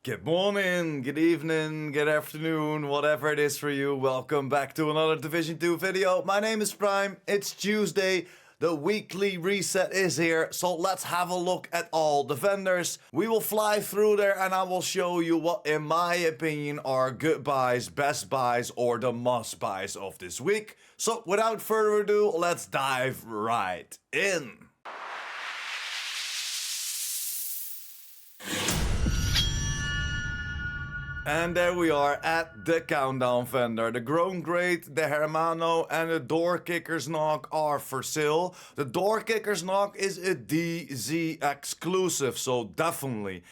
Good morning, good evening, good afternoon, whatever it is for you. Welcome back to another Division 2 video. My name is Prime, it's Tuesday, the weekly reset is here, so let's have a look at all the vendors. We will fly through there and I will show you what, in my opinion, are good buys, best buys, or the must buys of this week. So without further ado, let's dive right in. And there we are at the countdown vendor. The Grown Great, the Hermano, and the Door Kicker's Knock are for sale. The Door Kicker's Knock is a DZ exclusive, so definitely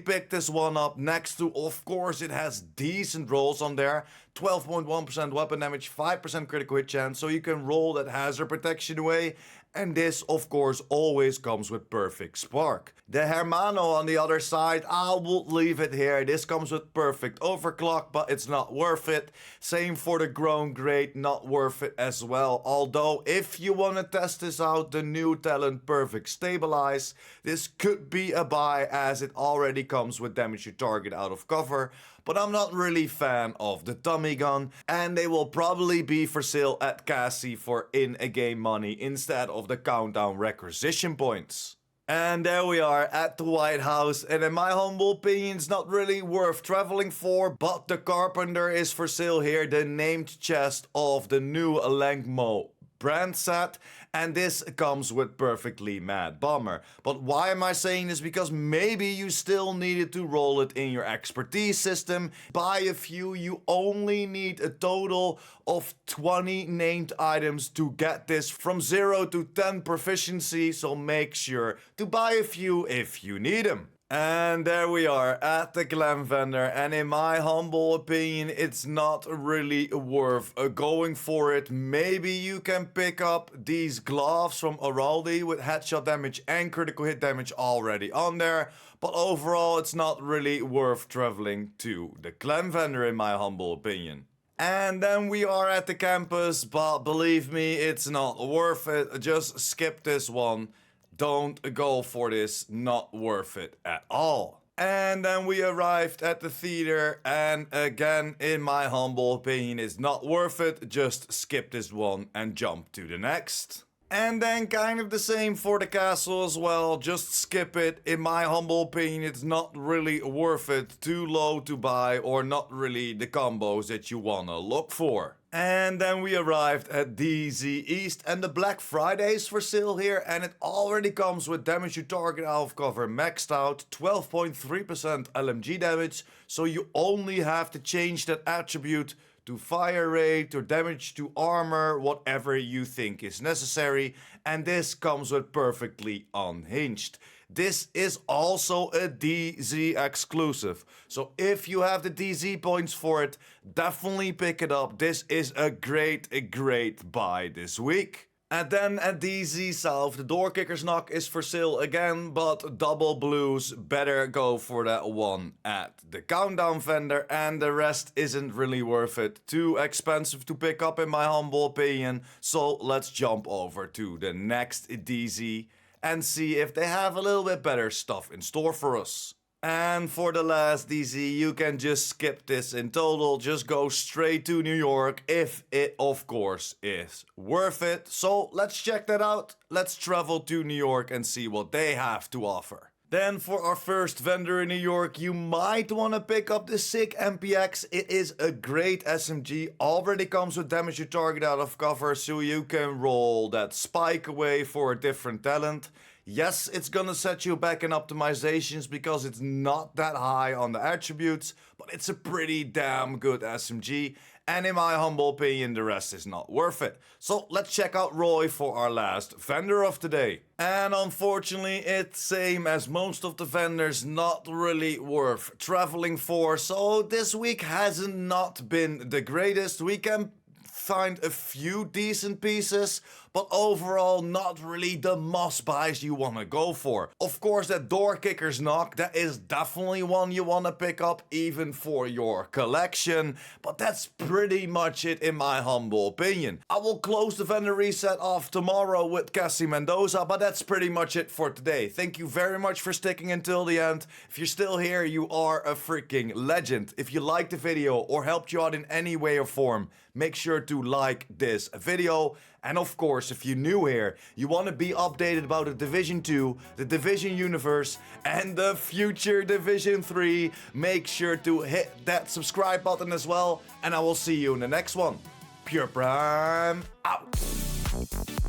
pick this one up. Next to, of course, it has decent rolls on there. 12.1% weapon damage, 5% critical hit chance, so you can roll that hazard protection away. And this, of course, always comes with Perfect Spark. The Hermano on the other side, I will leave it here. This comes with Perfect Overclock, but it's not worth it. Same for the Grown Great, not worth it as well. Although, if you want to test this out, the new talent Perfect Stabilize, this could be a buy as it already comes with damage to target out of cover. But I'm not really a fan of the Tommy Gun, and they will probably be for sale at Cassie for in-a-game money instead of the countdown requisition points. And there we are at the White House, and in my humble opinion, it's not really worth traveling for, but the Carpenter is for sale here, the named chest of the new Lengmo brand set, and this comes with Perfectly Mad Bomber. But why am I saying this? Because maybe you still needed to roll it in your expertise system. Buy a few, you only need a total of 20 named items to get this from 0 to 10 proficiency, so make sure to buy a few if you need them. And there we are at the Glam vendor, and in my humble opinion, it's not really worth going for it. Maybe you can pick up these gloves from Ouroboros with headshot damage and critical hit damage already on there, but overall it's not really worth traveling to the Glam vendor in my humble opinion. And then we are at the campus, but believe me, it's not worth it. Just skip this one. Don't go for this, not worth it at all. And then we arrived at the theater, and again, in my humble opinion, it's not worth it. Just skip this one and jump to the next. And then kind of the same for the castle as well, just skip it. In my humble opinion, it's not really worth it, too low to buy, or not really the combos that you wanna look for. And then we arrived at DZ East, and the Black Friday is for sale here, and it already comes with damage to target out of cover maxed out, 12.3% LMG damage, so you only have to change that attribute to fire rate or damage to armor, whatever you think is necessary, and this comes with Perfectly Unhinged. This is also a DZ exclusive, so if you have the DZ points for it, definitely pick it up. This is a great buy this week. And then at DZ South, the Door Kicker's Knock is for sale again, but double blues, better go for that one at the countdown vendor, and the rest isn't really worth it. Too expensive to pick up in my humble opinion, so let's jump over to the next DZ and see if they have a little bit better stuff in store for us. And for the last DZ, you can just skip this in total, just go straight to New York if it, of course, is worth it. So let's check that out. Let's travel to New York and see what they have to offer. Then for our first vendor in New York, you might want to pick up the sick MPX. It is a great SMG, already comes with damage to target out of cover, so you can roll that spike away for a different talent. Yes, it's gonna set you back in optimizations because it's not that high on the attributes, but it's a pretty damn good SMG, and in my humble opinion, the rest is not worth it. So let's check out Roy for our last vendor of the day. And unfortunately, it's same as most of the vendors, not really worth traveling for, so this week hasn't not been the greatest. We can find a few decent pieces, but overall not really the must buys you want to go for. Of course, that door kicker's knock, that is definitely one you want to pick up even for your collection, but that's pretty much it in my humble opinion. I will close the vendor reset off tomorrow with Cassie Mendoza, but that's pretty much it for today. Thank you very much for sticking until the end. If you're still here, you are a freaking legend. If you liked the video or helped you out in any way or form, make sure to like this video. And of course, if you're new here, you want to be updated about the Division 2, the Division universe, and the future Division 3, make sure to hit that subscribe button as well. And I will see you in the next one. PurePrime out.